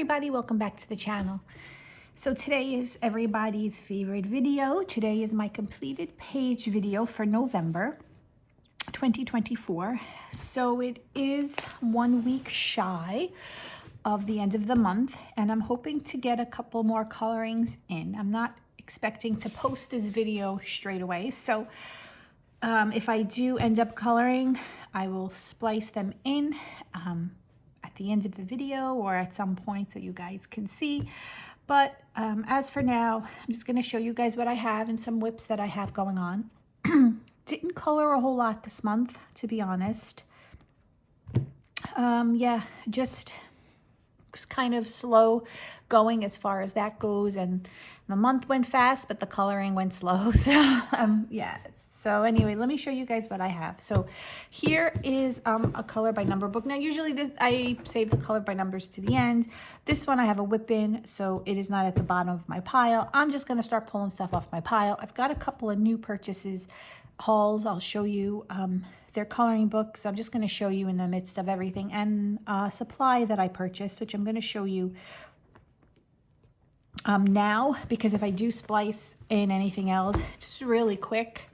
everybody, welcome back to the channel. So today is everybody's favorite video. Today is my completed page video for November 2024. So it is 1 week shy of the end of the month, and I'm hoping to get a couple more colorings in. I'm not expecting to post this video straight away, so if I do end up coloring, I will splice them in at the end of the video or at some point so you guys can see. But as for now, I'm just going to show you guys what I have and some whips that I have going on. Didn't color a whole lot this month, to be honest. Yeah, just kind of slow going as far as that goes, and the month went fast but the coloring went slow. So yeah, so anyway, let me show you guys what I have. So here is a color by number book. Now usually I save the color by numbers to the end. This one I have a whip in, so it is not at the bottom of my pile. I'm just going to start pulling stuff off my pile. I've got a couple of new purchases, hauls. I'll show you their coloring books. I'm just going to show you in the midst of everything, and supply that I purchased, which I'm going to show you now, because if I do splice in anything else, just really quick.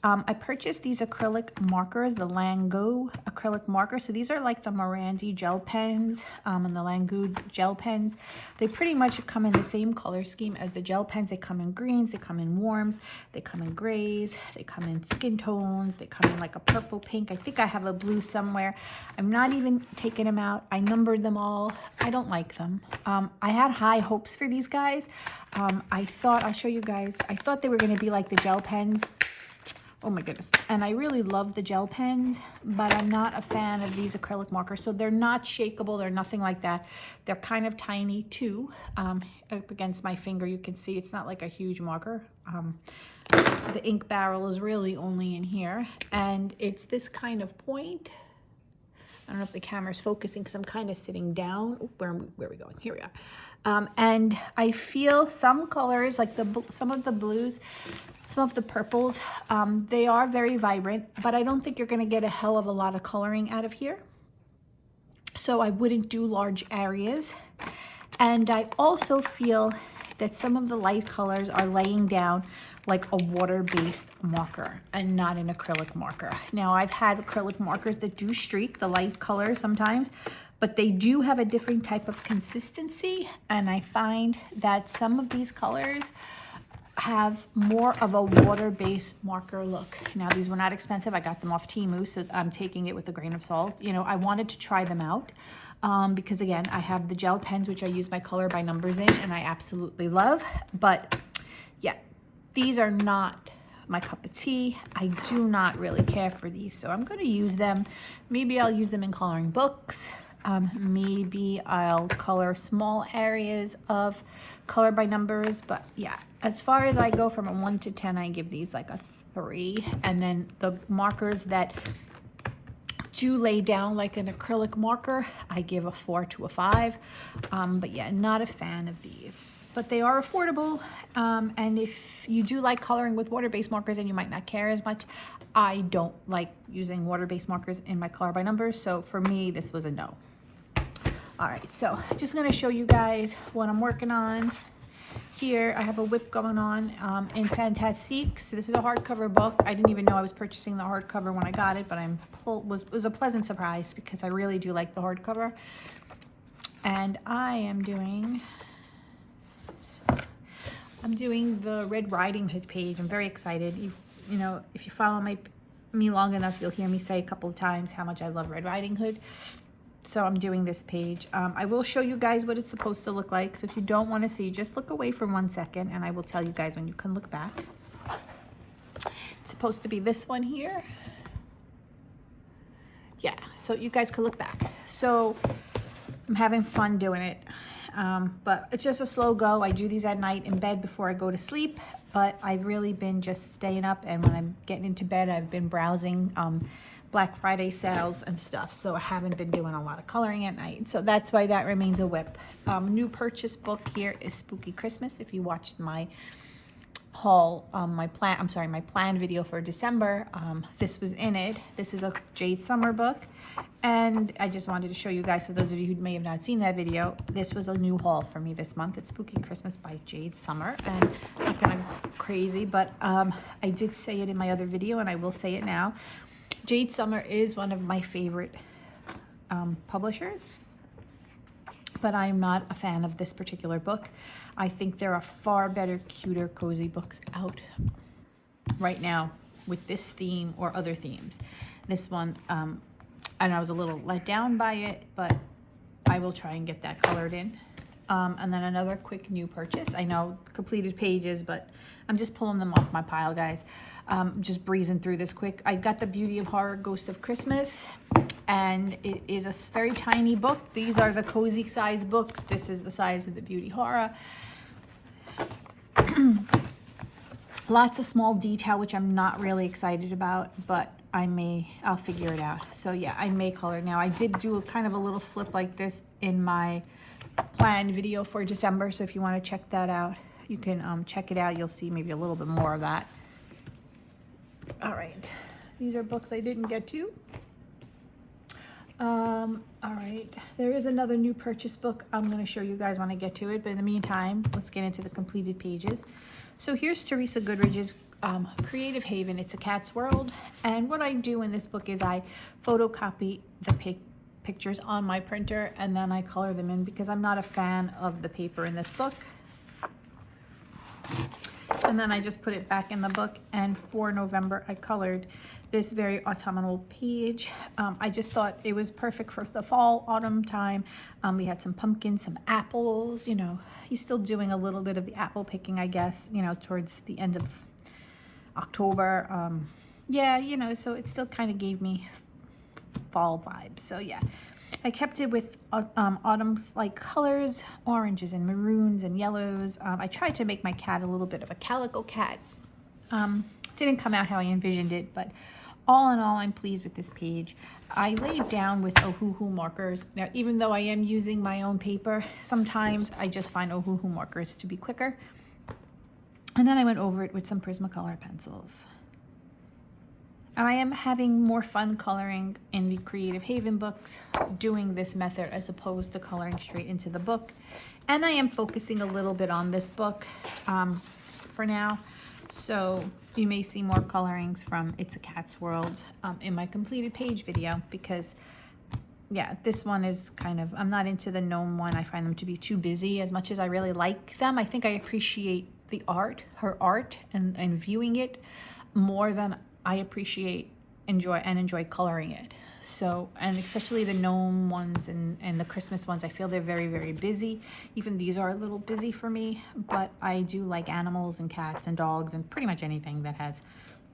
I purchased these acrylic markers, the Lango acrylic markers. So these are like the Morandi gel pens and the Lango gel pens. They pretty much come in the same color scheme as the gel pens. They come in greens, they come in warms, they come in grays, they come in skin tones, they come in like a purple pink. I think I have a blue somewhere. I'm not even taking them out. I numbered them all. I don't like them. I had high hopes for these guys. I thought, I'll show you guys, I thought they were going to be like the gel pens. Oh my goodness. And I really love the gel pens, but I'm not a fan of these acrylic markers. So they're not shakeable. They're nothing like that. They're kind of tiny too. Up against my finger, you can see it's not like a huge marker. The ink barrel is really only in here. And it's this kind of point. I don't know if the camera's focusing because I'm kind of sitting down. Ooh, where are we going? Here we are. And I feel some colors, like some of the blues, some of the purples, they are very vibrant, but I don't think you're going to get a hell of a lot of coloring out of here. So I wouldn't do large areas. And I also feel that some of the light colors are laying down like a water-based marker and not an acrylic marker. Now, I've had acrylic markers that do streak the light color sometimes, but they do have a different type of consistency. And I find that some of these colors have more of a water-based marker look. Now, these were not expensive. I got them off Temu, so I'm taking it with a grain of salt. You know, I wanted to try them out because, again, I have the gel pens, which I use my color by numbers in, and I absolutely love. But, yeah, these are not my cup of tea. I do not really care for these, so I'm going to use them. Maybe I'll use them in coloring books. Maybe I'll color small areas of color by numbers, but yeah, as far as I go from a 1 to 10, I give these like a 3. And then the markers that do lay down like an acrylic marker, I give a 4 to a 5. But yeah, not a fan of these, but they are affordable. And if you do like coloring with water-based markers, and you might not care as much, I don't like using water-based markers in my color by numbers. So for me, this was a no. All right, so just gonna show you guys what I'm working on. Here, I have a whip going on in Fantastique. So this is a hardcover book. I didn't even know I was purchasing the hardcover when I got it, but it was a pleasant surprise because I really do like the hardcover. And I'm doing the Red Riding Hood page. I'm very excited. You know, if you follow me long enough, you'll hear me say a couple of times how much I love Red Riding Hood. So I'm doing this page. I will show you guys what it's supposed to look like. So if you don't want to see, just look away for 1 second and I will tell you guys when you can look back. It's supposed to be this one here. Yeah, so you guys can look back. So I'm having fun doing it. But it's just a slow go. I do these at night in bed before I go to sleep, but I've really been just staying up, and when I'm getting into bed, I've been browsing Black Friday sales and stuff, so I haven't been doing a lot of coloring at night. So that's why that remains a whip. New purchase book here is Spooky Christmas. If you watched my haul, my planned video for December. This was in it. This is a Jade Summer book, and I just wanted to show you guys, for those of you who may have not seen that video, this was a new haul for me this month. It's Spooky Christmas by Jade Summer, and I'm not gonna go crazy, but I did say it in my other video, and I will say it now. Jade Summer is one of my favorite publishers, but I'm not a fan of this particular book. I think there are far better, cuter, cozy books out right now with this theme or other themes. This one, and I was a little let down by it, but I will try and get that colored in. And then another quick new purchase. I know completed pages, but I'm just pulling them off my pile, guys. Just breezing through this quick. I got the Beauty of Horror Ghost of Christmas, and it is a very tiny book. These are the cozy size books. This is the size of the Beauty Horror. Lots of small detail, which I'm not really excited about, but I'll figure it out. So yeah, I may color. Now I did do a kind of a little flip like this in my planned video for December, so if you want to check that out, you can check it out. You'll see maybe a little bit more of that. All right, these are books I didn't get to. All right, there is another new purchase book I'm going to show you guys when I get to it, but in the meantime, let's get into the completed pages. So here's Teresa Goodridge's Creative Haven. It's a cat's world, and what I do in this book is I photocopy the pictures on my printer, and then I color them in because I'm not a fan of the paper in this book. And then I just put it back in the book, and for November I colored this very autumnal page. I just thought it was perfect for the fall, autumn time. We had some pumpkins, some apples, you know, he's still doing a little bit of the apple picking, I guess, you know, towards the end of October. Yeah, you know, so it still kind of gave me fall vibes. So yeah, I kept it with autumn's like colors, oranges and maroons and yellows. I tried to make my cat a little bit of a calico cat. Didn't come out how I envisioned it, but all in all, I'm pleased with this page. I laid down with Ohuhu markers. Now, even though I am using my own paper, sometimes I just find Ohuhu markers to be quicker. And then I went over it with some Prismacolor pencils. And I am having more fun coloring in the Creative Haven books, doing this method as opposed to coloring straight into the book. And I am focusing a little bit on this book for now. So you may see more colorings from It's a Cat's World in my completed page video, because yeah, this one is kind of, I'm not into the gnome one. I find them to be too busy as much as I really like them. I think I appreciate the art, her art, and viewing it more than I enjoy coloring it. So, and especially the gnome ones and the Christmas ones, I feel they're very, very busy. Even these are a little busy for me, but I do like animals and cats and dogs and pretty much anything that has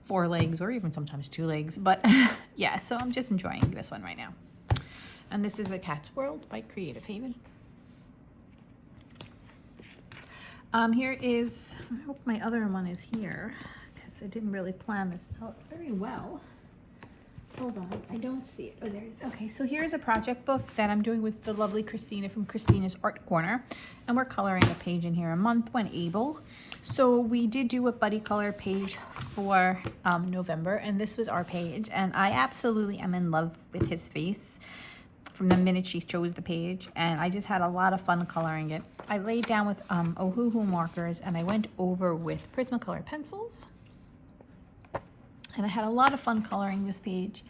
4 legs or even sometimes 2 legs. But yeah, so I'm just enjoying this one right now. And this is A Cat's World by Creative Haven. Here is, I hope my other one is here, because I didn't really plan this out very well. Hold on, I don't see it. Oh, there it is. Okay, so here's a project book that I'm doing with the lovely Christina from Christina's Art Corner. And we're coloring a page in here a month when able. So we did do a buddy color page for November, and this was our page. And I absolutely am in love with his face from the minute she chose the page, and I just had a lot of fun coloring it. I laid down with Ohuhu markers, and I went over with Prismacolor pencils. And I had a lot of fun coloring this page.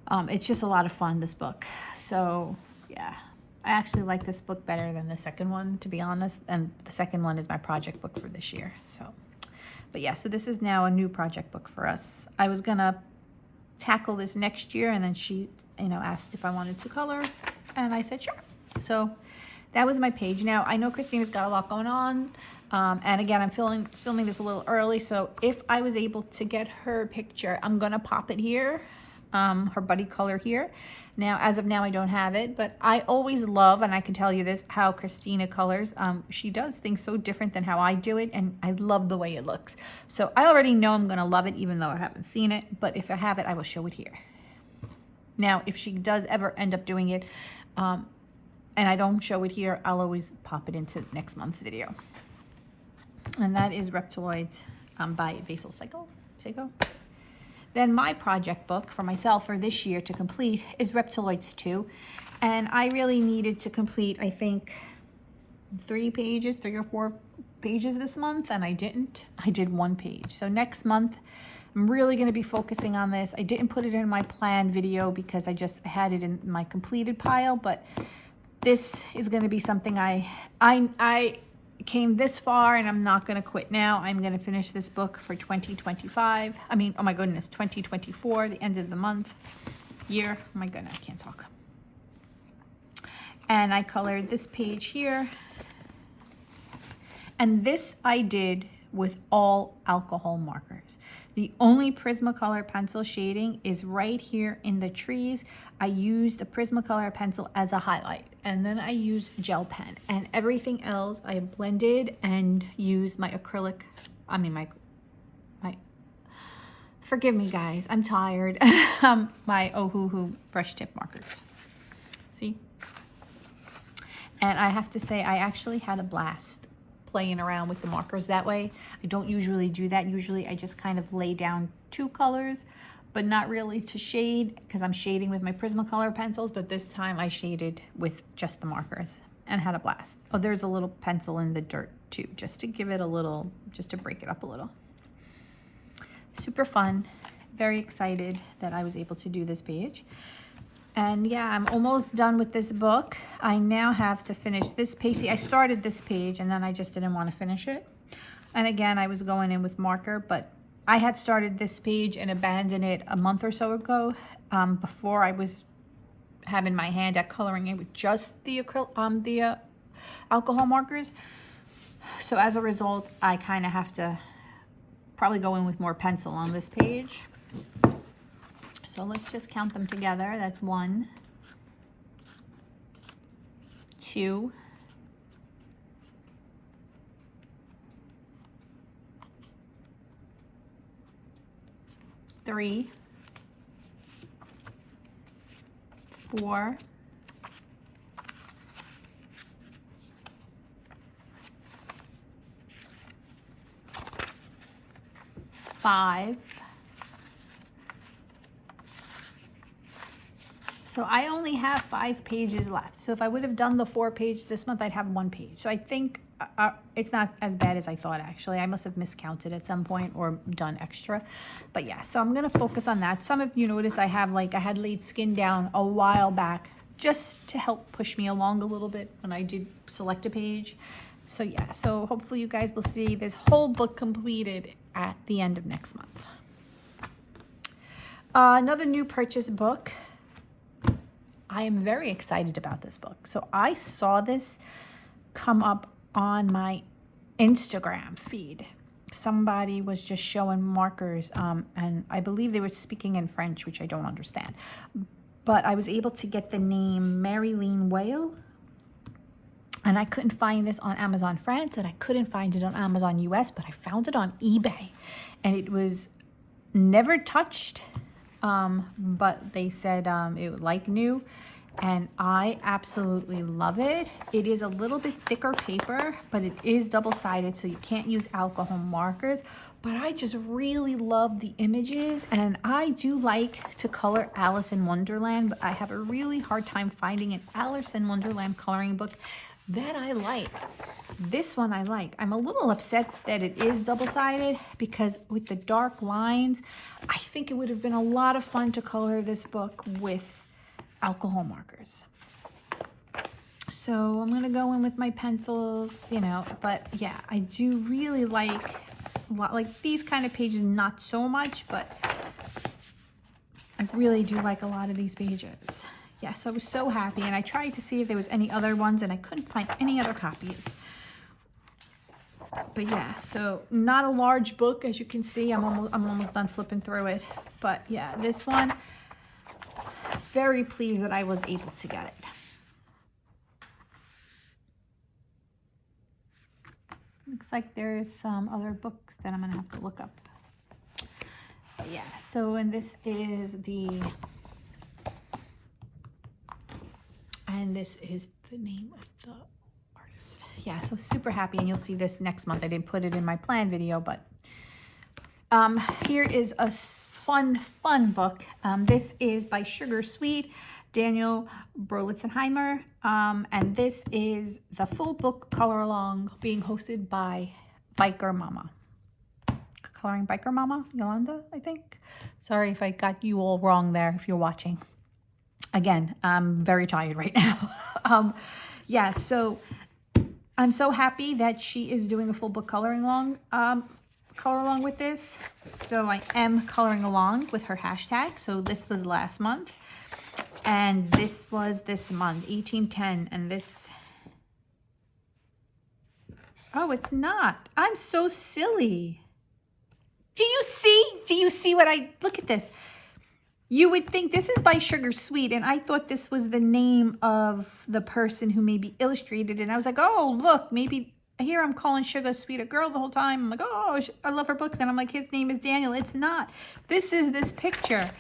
It's just a lot of fun, this book. So yeah, I actually like this book better than the second one, to be honest. And the second one is my project book for this year. So, but yeah, so this is now a new project book for us. I was gonna tackle this next year, and then she, you know, asked if I wanted to color, and I said sure. So that was my page. Now I know Christina's got a lot going on. And again, I'm filming this a little early, so if I was able to get her picture, I'm gonna pop it here, her buddy color here. Now, as of now, I don't have it, but I always love, and I can tell you this, how Christina colors. She does things so different than how I do it, and I love the way it looks. So I already know I'm gonna love it, even though I haven't seen it, but if I have it, I will show it here. Now, if she does ever end up doing it, and I don't show it here, I'll always pop it into next month's video. And that is Reptiloids by Basil Psycho. Then my project book for myself for this year to complete is Reptiloids 2. And I really needed to complete, I think, 3 or 4 pages this month, and I didn't. I did 1 page. So next month, I'm really going to be focusing on this. I didn't put it in my planned video because I just had it in my completed pile, but this is going to be something I came this far, and I'm not going to quit now. I'm going to finish this book for 2025. I mean, oh my goodness, 2024, the end of the month, year. Oh my goodness, I can't talk. And I colored this page here. And this I did with all alcohol markers. The only Prismacolor pencil shading is right here in the trees. I used a Prismacolor pencil as a highlight, and then I used gel pen, and everything else I blended and used my acrylic, my forgive me guys, I'm tired, my Ohuhu brush tip markers. See? And I have to say, I actually had a blast playing around with the markers that way. I don't usually do that. Usually I just kind of lay down 2 colors, but not really to shade because I'm shading with my Prismacolor pencils, but this time I shaded with just the markers and had a blast. Oh, there's a little pencil in the dirt too, just to give it a little, just to break it up a little. Super fun. Very excited that I was able to do this page. And yeah, I'm almost done with this book. I now have to finish this page. See, I started this page and then I just didn't want to finish it. And again, I was going in with marker, but I had started this page and abandoned it a month or so ago before I was having my hand at coloring it with just the alcohol markers. So as a result, I kind of have to probably go in with more pencil on this page. So let's just count them together. That's 1, 2, 3, 4, 5. So I only have 5 pages left. So if I would have done the 4 pages this month, I'd have 1 page. So I think it's not as bad as I thought, actually. I must have miscounted at some point or done extra. But yeah, so I'm going to focus on that. Some of you notice I had laid skin down a while back just to help push me along a little bit when I did select a page. So yeah, so hopefully you guys will see this whole book completed at the end of next month. Another new purchase book. I am very excited about this book. So I saw this come up on my Instagram feed. Somebody was just showing markers, and I believe they were speaking in French, which I don't understand. But I was able to get the name Marilyn Whale, and I couldn't find this on Amazon France, and I couldn't find it on Amazon US, but I found it on eBay, and it was never touched. But they said it was like new, and I absolutely love it. It is a little bit thicker paper, but it is double-sided, so you can't use alcohol markers. But I just really love the images, and I do like to color Alice in Wonderland, but I have a really hard time finding an Alice in Wonderland coloring book that I like. This one I like. I'm a little upset that it is double-sided because with the dark lines, I think it would have been a lot of fun to color this book with alcohol markers. So I'm gonna go in with my pencils, you know, but yeah, I do really like these kind of pages, not so much, but I really do like a lot of these pages. Yeah, so I was so happy, and I tried to see if there was any other ones, and I couldn't find any other copies. But yeah, so not a large book, as you can see. I'm almost done flipping through it. But yeah, this one, very pleased that I was able to get it. Looks like there's some other books that I'm gonna have to look up. But yeah, so and this is the name of the artist. Yeah, so super happy, and you'll see this next month. I didn't put it in my plan video, but here is a fun book. This is by Sugar Sweet, Daniel Berlitzenheimer, and this is the full book color along being hosted by Biker Mama. Coloring Biker Mama, Yolanda, I think. Sorry if I got you all wrong there if you're watching. Again, I'm very tired right now. Yeah, so I'm so happy that she is doing a full book color along with this. So I am coloring along with her hashtag. So this was last month, and this was this month, 1810, and this, oh, it's not. I'm so silly. Do you see what look at this? You would think this is by Sugar Sweet, and I thought this was the name of the person who maybe illustrated it. And I was like, oh, look, maybe here I'm calling Sugar Sweet a girl the whole time. I'm like, oh, I love her books. And I'm like, his name is Daniel. It's not. This is this picture.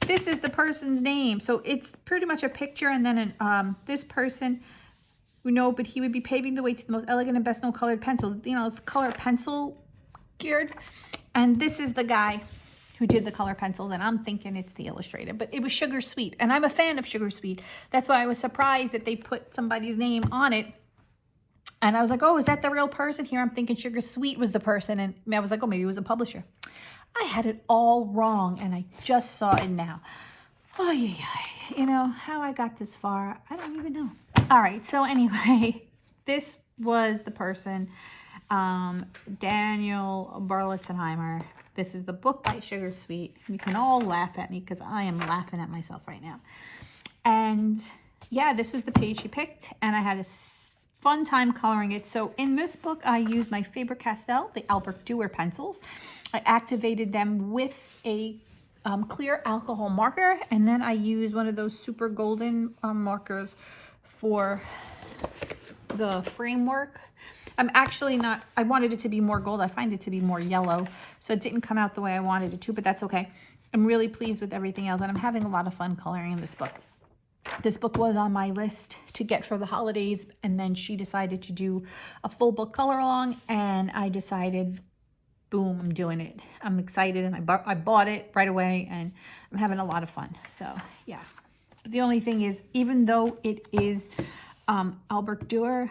This is the person's name. So it's pretty much a picture, and then this person, we know, but he would be paving the way to the most elegant and best known colored pencils. You know, it's color pencil geared. And this is the guy who did the color pencils, and I'm thinking it's the illustrator, but it was Sugar Sweet, and I'm a fan of Sugar Sweet. That's why I was surprised that they put somebody's name on it, and I was like, oh, is that the real person? Here I'm thinking Sugar Sweet was the person, and I was like, oh, maybe it was a publisher. I had it all wrong, and I just saw it now. Oh, yeah, you know, how I got this far, I don't even know. All right, so anyway, this was the person, Daniel Berlitzenheimer. This is the book by Sugar Sweet. You can all laugh at me because I am laughing at myself right now. And yeah, this was the page she picked, and I had a fun time coloring it. So in this book, I used my Faber-Castell, the Albert Durer pencils. I activated them with a clear alcohol marker, and then I used one of those super golden markers for the framework. I'm actually not, I wanted it to be more gold. I find it to be more yellow, so it didn't come out the way I wanted it to, but that's okay. I'm really pleased with everything else, and I'm having a lot of fun coloring in this book. This book was on my list to get for the holidays, and then she decided to do a full book color along, and I decided, boom, I'm doing it. I'm excited, and I bought it right away, and I'm having a lot of fun. So yeah, but the only thing is, even though it is Albert Durer,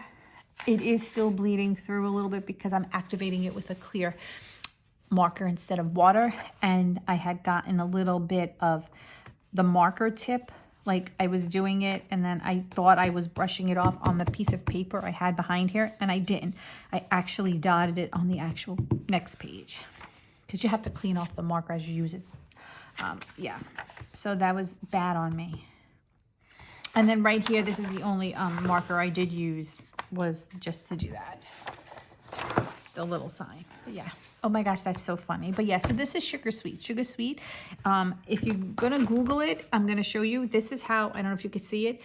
it is still bleeding through a little bit because I'm activating it with a clear marker instead of water, and I had gotten a little bit of the marker tip, like I was doing it, and then I thought I was brushing it off on the piece of paper I had behind here, and I didn't. I actually dotted it on the actual next page because you have to clean off the marker as you use it. Yeah, so that was bad on me. And then right here, this is the only marker I did use, was just to do that, the little sign. But yeah, oh my gosh, that's so funny. But yeah, so this is Sugar Sweet. Sugar Sweet, if you're gonna Google it, I'm gonna show you. This is how, I don't know if you could see it.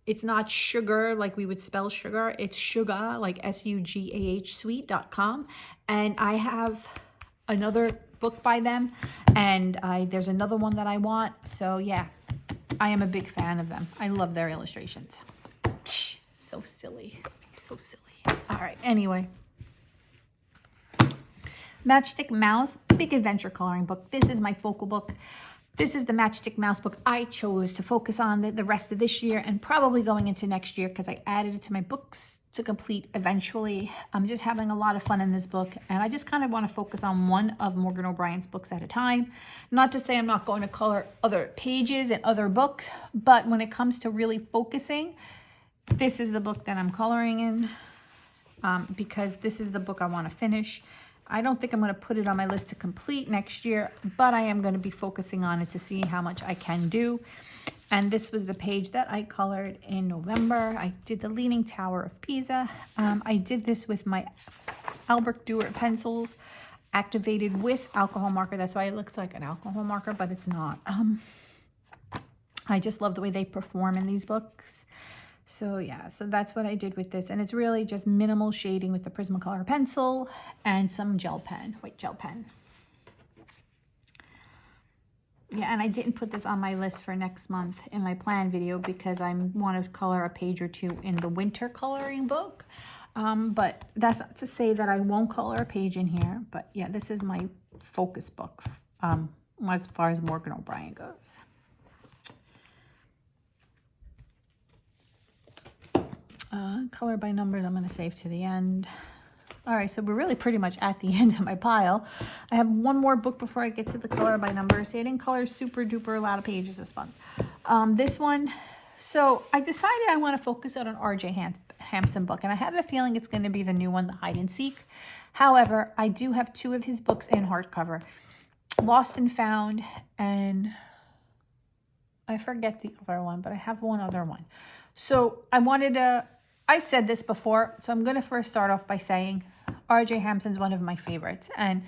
It's not sugar like we would spell sugar. It's sugar, like SUGAH sweet.com. And I have another book by them, and there's another one that I want. So yeah, I am a big fan of them. I love their illustrations. So silly. So silly. All right, anyway. Matchstick Mouse, big adventure coloring book. This is my focal book. This is the Matchstick Mouse book I chose to focus on the rest of this year and probably going into next year because I added it to my books to complete eventually. I'm just having a lot of fun in this book, and I just kind of want to focus on one of Morgan O'Brien's books at a time. Not to say I'm not going to color other pages and other books, but when it comes to really focusing, this is the book that I'm coloring in because this is the book I want to finish. I don't think I'm going to put it on my list to complete next year, but I am going to be focusing on it to see how much I can do. And this was the page that I colored in November. I did the Leaning Tower of Pisa. I did this with my Albert Durer pencils activated with alcohol marker. That's why it looks like an alcohol marker, but it's not. I just love the way they perform in these books. So yeah, so that's what I did with this. And it's really just minimal shading with the Prismacolor pencil and some gel pen, white gel pen. Yeah, and I didn't put this on my list for next month in my plan video because I want to color a page or two in the winter coloring book. But that's not to say that I won't color a page in here. But yeah, this is my focus book as far as Morgan O'Brien goes. Color by numbers I'm going to save to the end. All right, so we're really pretty much at the end of my pile. I have one more book before I get to the color by numbers. See, I didn't color super duper a lot of pages this month. This one, so I decided I want to focus on an R.J. Hampson book, and I have a feeling it's going to be the new one, the Hide and Seek. However, I do have two of his books in hardcover, Lost and Found, and I forget the other one, but I have one other one. So I wanted to, I've said this before, so I'm going to first start off by saying R.J. Hampson's one of my favorites, and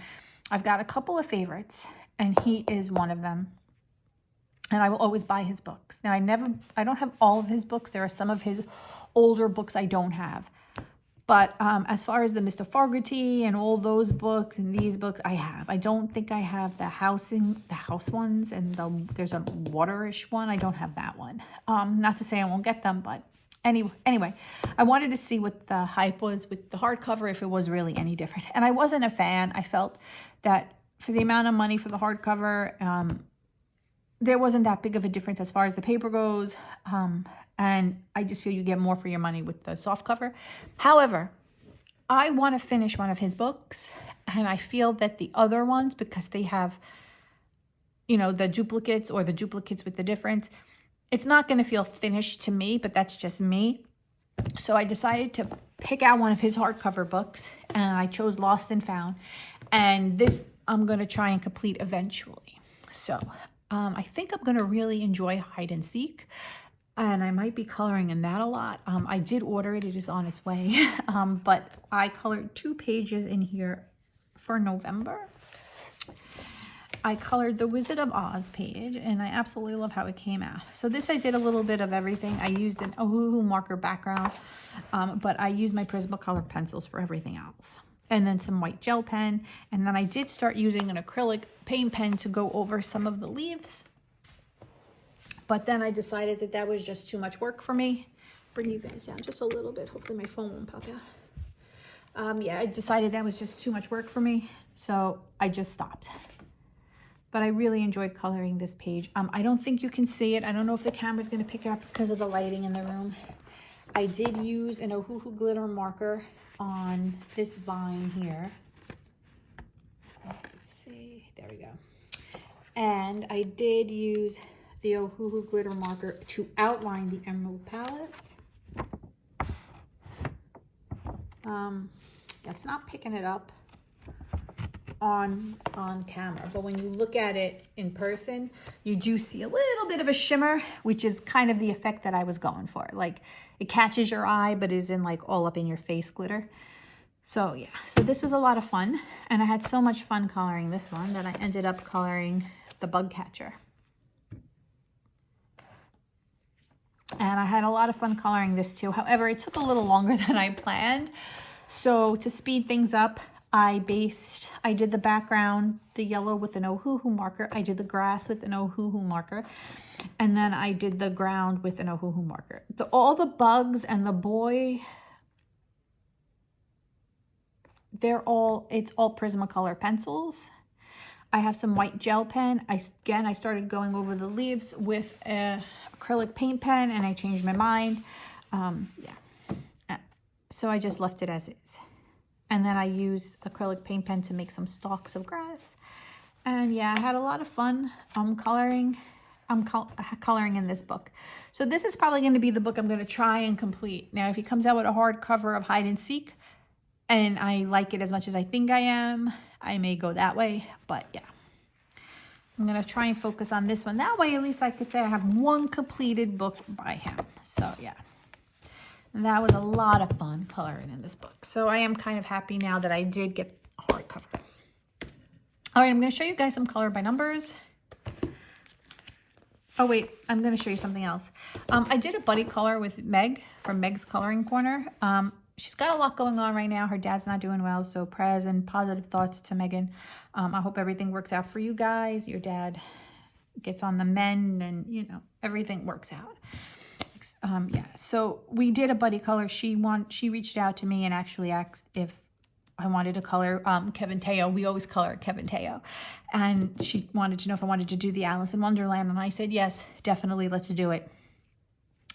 I've got a couple of favorites, and he is one of them. And I will always buy his books. Now, I don't have all of his books. There are some of his older books I don't have. But as far as the Mr. Fogarty and all those books and these books, I have. I don't think I have the house ones, and there's a waterish one. I don't have that one. Not to say I won't get them, but anyway, I wanted to see what the hype was with the hardcover, if it was really any different. And I wasn't a fan. I felt that for the amount of money for the hardcover, there wasn't that big of a difference as far as the paper goes. And I just feel you get more for your money with the soft cover. However, I want to finish one of his books, and I feel that the other ones, because they have, the duplicates or the duplicates with the difference, it's not going to feel finished to me, but that's just me. So I decided to pick out one of his hardcover books, and I chose Lost and Found. And this I'm going to try and complete eventually. So I think I'm going to really enjoy Hide and Seek. And I might be coloring in that a lot. I did order it. It is on its way. But I colored 2 pages in here for November. I colored the Wizard of Oz page, and I absolutely love how it came out. So this, I did a little bit of everything. I used an Ohuhu marker background, but I used my Prismacolor pencils for everything else. And then some white gel pen. And then I did start using an acrylic paint pen to go over some of the leaves. But then I decided that that was just too much work for me. Bring you guys down just a little bit. Hopefully my phone won't pop out. Yeah, I decided that was just too much work for me. So I just stopped. But I really enjoyed coloring this page. I don't think you can see it. I don't know if the camera's going to pick it up because of the lighting in the room. I did use an Ohuhu glitter marker on this vine here. Let's see. There we go. And I did use the Ohuhu glitter marker to outline the Emerald Palace. That's not picking it up on camera, but when you look at it in person, you do see a little bit of a shimmer, which is kind of the effect that I was going for. Like, it catches your eye, but is in like all up in your face glitter. So yeah, so this was a lot of fun, and I had so much fun coloring this one that I ended up coloring the bug catcher. And I had a lot of fun coloring this too. However, it took a little longer than I planned. So to speed things up, I did the background, the yellow with an Ohuhu marker. I did the grass with an Ohuhu marker. And then I did the ground with an Ohuhu marker. All the bugs and the boy, it's all Prismacolor pencils. I have some white gel pen. I started going over the leaves with a acrylic paint pen, and I changed my mind. So I just left it as is. And then I used acrylic paint pen to make some stalks of grass. And yeah, I had a lot of fun coloring in this book. So this is probably going to be the book I'm going to try and complete. Now, if he comes out with a hardcover of Hide and Seek, and I like it as much as I think I am, I may go that way. But yeah, I'm going to try and focus on this one. That way, at least I could say I have one completed book by him. So yeah. And that was a lot of fun coloring in this book. So I am kind of happy now that I did get a hardcover. All right, I'm going to show you guys some color by numbers. Oh, wait, I'm going to show you something else. I did a buddy color with Meg from Meg's Coloring Corner. She's got a lot going on right now. Her dad's not doing well, so prayers and positive thoughts to Megan. I hope everything works out for you guys. Your dad gets on the mend and, you know, everything works out. Yeah, so we did a buddy color. She reached out to me and actually asked if I wanted to color Kevin Teo. We always color Kevin Teo. And she wanted to know if I wanted to do the Alice in Wonderland. And I said, yes, definitely, let's do it.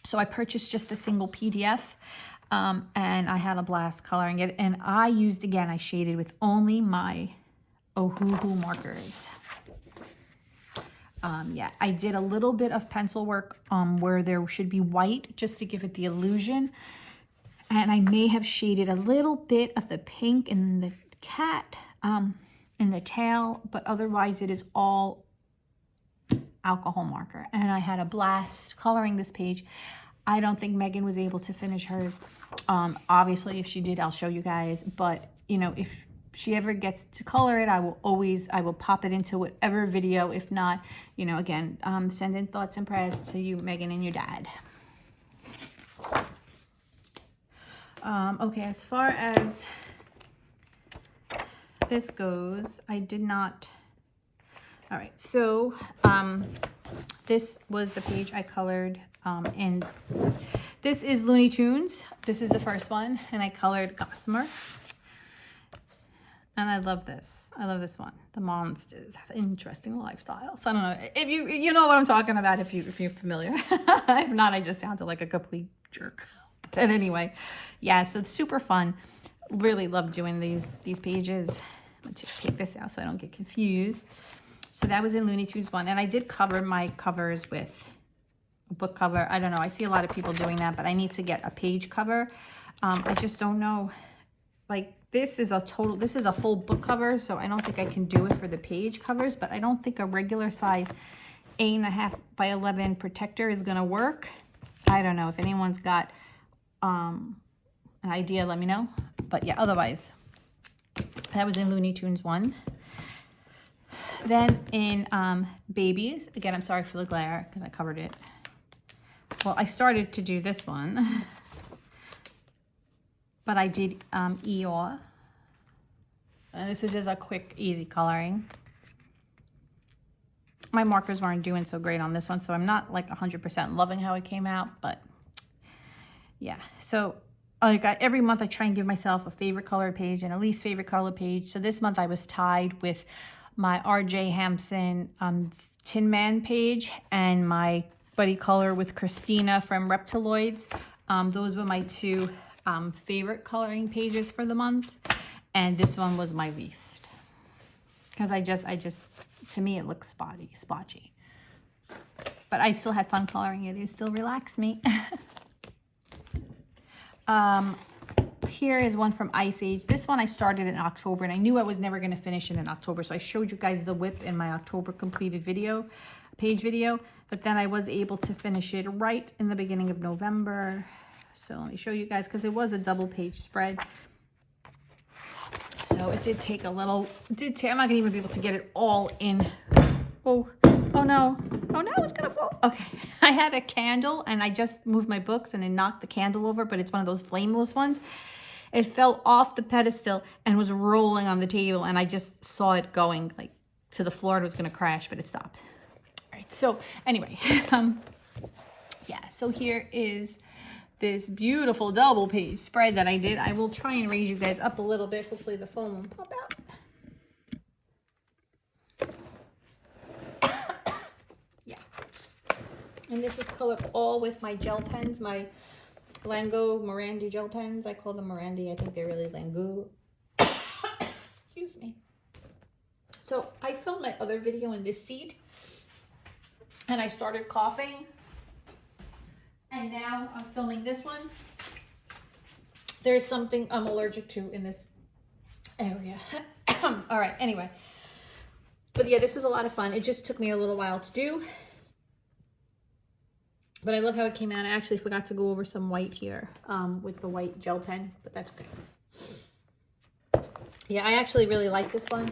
So I purchased just a single PDF. And I had a blast coloring it. And I shaded with only my Ohuhu markers. Yeah, I did a little bit of pencil work where there should be white just to give it the illusion. And I may have shaded a little bit of the pink in the cat, in the tail, but otherwise it is all alcohol marker. And I had a blast coloring this page. I don't think Megan was able to finish hers. Obviously, if she did, I'll show you guys. But, you know, if she ever gets to color it, I will pop it into whatever video. If not, you know, again, send in thoughts and prayers to you, Megan, and your dad. Okay, as far as this goes, I did not. All right, so this was the page I colored, and this is Looney Tunes. This is the first one, and I colored Gossamer. And I love this. I love this one. The monsters have interesting lifestyles. I don't know if you know what I'm talking about. If you're familiar. If not, I just sounded like a complete jerk. But anyway, yeah. So it's super fun. Really love doing these pages. Let's just take this out so I don't get confused. So that was in Looney Tunes 1, and I did cover my covers with a book cover. I don't know. I see a lot of people doing that, but I need to get a page cover. I just don't know. Like, this is a full book cover, so I don't think I can do it for the page covers, but I don't think a regular size 8.5 by 11 protector is going to work. I don't know. If anyone's got an idea, let me know. But yeah, otherwise, that was in Looney Tunes 1. Then in Babies, again, I'm sorry for the glare because I covered it. Well, I started to do this one. But I did Eeyore. And this is just a quick, easy coloring. My markers weren't doing so great on this one, so I'm not like 100% loving how it came out, but yeah. So like every month I try and give myself a favorite color page and a least favorite color page. So this month I was tied with my RJ Hampson Tin Man page and my buddy color with Christina from Reptiloids. Those were my two favorite coloring pages for the month, and this one was my least because I just to me it looks splotchy, but I still had fun coloring it. It still relaxed me. Here is one from Ice Age. This one I started in October, and I knew I was never going to finish it in October, so I showed you guys the whip in my October completed page video, but then I was able to finish it right in the beginning of November. So let me show you guys, because it was a double page spread. So it did take a little, I'm not gonna even be able to get it all in. Oh no, it's gonna fall. Okay, I had a candle and I just moved my books and it knocked the candle over, but it's one of those flameless ones. It fell off the pedestal and was rolling on the table, and I just saw it going like to the floor. It was gonna crash, but it stopped. All right, so anyway, yeah, so here is this beautiful double page spread that I did. I will try and raise you guys up a little bit. Hopefully the phone won't pop out. Yeah. And this was colored all with my gel pens, my Lango Morandi gel pens. I call them Morandi. I think they're really Lango. Excuse me. So I filmed my other video in this seat, and I started coughing. And now I'm filming this one. There's something I'm allergic to in this area. All right, anyway. But yeah, this was a lot of fun. It just took me a little while to do. But I love how it came out. I actually forgot to go over some white here with the white gel pen, but that's okay. Yeah, I actually really like this one.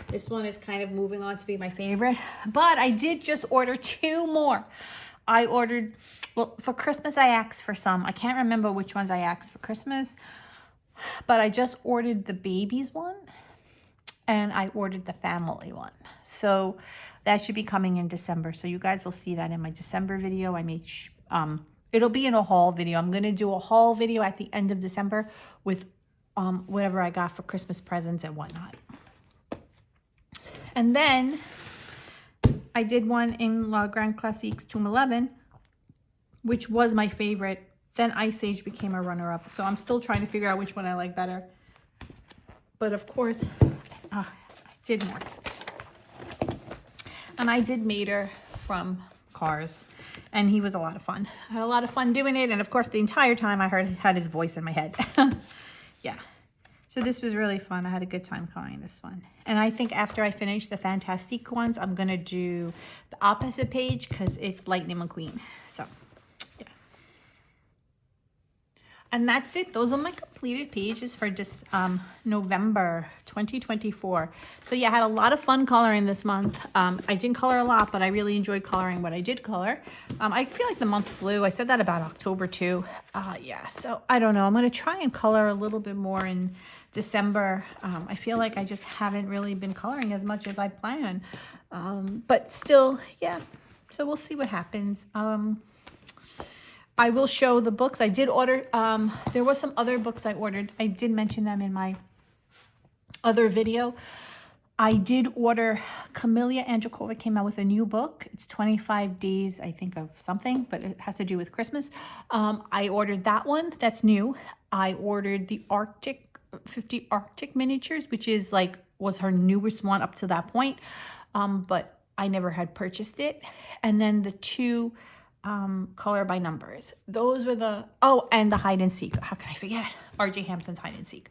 This one is kind of moving on to be my favorite. But I did just order 2 more. I ordered, well, for Christmas I asked for some. I can't remember which ones I asked for Christmas, but I just ordered the babies one and I ordered the family one. So That should be coming in December. So you guys will see that in my December video. I made, it'll be in a haul video. I'm going to do a haul video at the end of December with whatever I got for Christmas presents and whatnot. And then I did one in La Grande Classiques Tomb 11, which was my favorite. Then Ice Age became a runner-up. So I'm still trying to figure out which one I like better. But of course, I did more. And I did Mater from Cars. And he was a lot of fun. I had a lot of fun doing it. And of course, the entire time I had his voice in my head. Yeah. So this was really fun. I had a good time coloring this one. And I think after I finish the Fantastique ones, I'm going to do the opposite page because it's Lightning McQueen. So, yeah. And that's it. Those are my completed pages for just November 2024. So, yeah, I had a lot of fun coloring this month. I didn't color a lot, but I really enjoyed coloring what I did color. I feel like the month flew. I said that about October, too. Yeah, so I don't know. I'm going to try and color a little bit more in December. I feel like I just haven't really been coloring as much as I planned. But still, yeah. So we'll see what happens. I will show the books. I did order, there were some other books I ordered. I did mention them in my other video. I did order, Camellia Andrikova came out with a new book. It's 25 days, I think, of something, but it has to do with Christmas. I ordered that one. That's new. I ordered the 50 Arctic miniatures, which is was her newest one up to that point. But I never had purchased it. And then the 2 color by numbers. Those were the, and the hide and seek. How can I forget? RJ Hampson's hide and seek.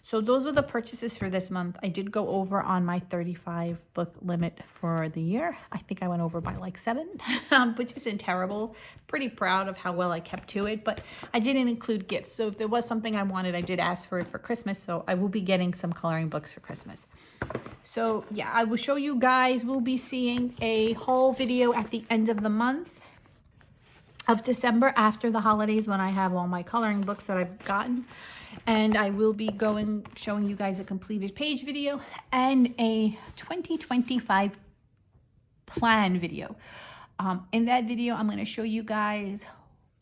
So those were the purchases for this month. I did go over on my 35 book limit for the year. I think I went over by 7, which isn't terrible. Pretty proud of how well I kept to it, but I didn't include gifts. So if there was something I wanted, I did ask for it for Christmas. So I will be getting some coloring books for Christmas. So yeah, I will show you guys. We'll be seeing a whole video at the end of the month of December after the holidays when I have all my coloring books that I've gotten. And I will be showing you guys a completed page video and a 2025 plan video. In that video, I'm going to show you guys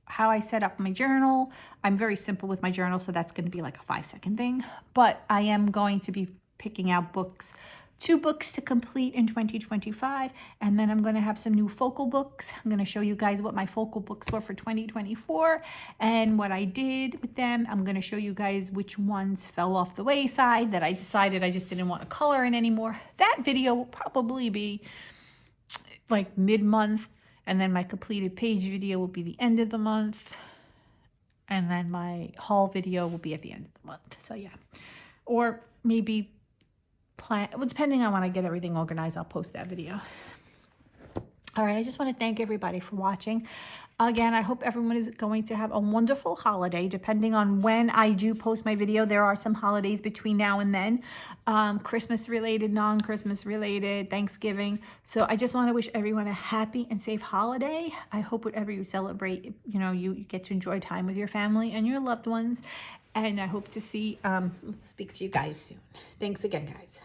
how I set up my journal. I'm very simple with my journal, so that's going to be like a 5-second thing. But I am going to be picking out books, 2 books to complete in 2025, and then I'm going to have some new focal books. I'm going to show you guys what my focal books were for 2024 and what I did with them. I'm going to show you guys which ones fell off the wayside that I decided I just didn't want to color in anymore. That video will probably be like mid-month, and then my completed page video will be the end of the month, and then my haul video will be at the end of the month. So yeah, or maybe depending on when I get everything organized, I'll post that video. All right, I just want to thank everybody for watching. Again, I hope everyone is going to have a wonderful holiday. Depending on when I do post my video, there are some holidays between now and then. Christmas related, non-Christmas related, Thanksgiving. So I just want to wish everyone a happy and safe holiday. I hope whatever you celebrate, you get to enjoy time with your family and your loved ones. And I hope to speak to you guys soon. Thanks again, guys.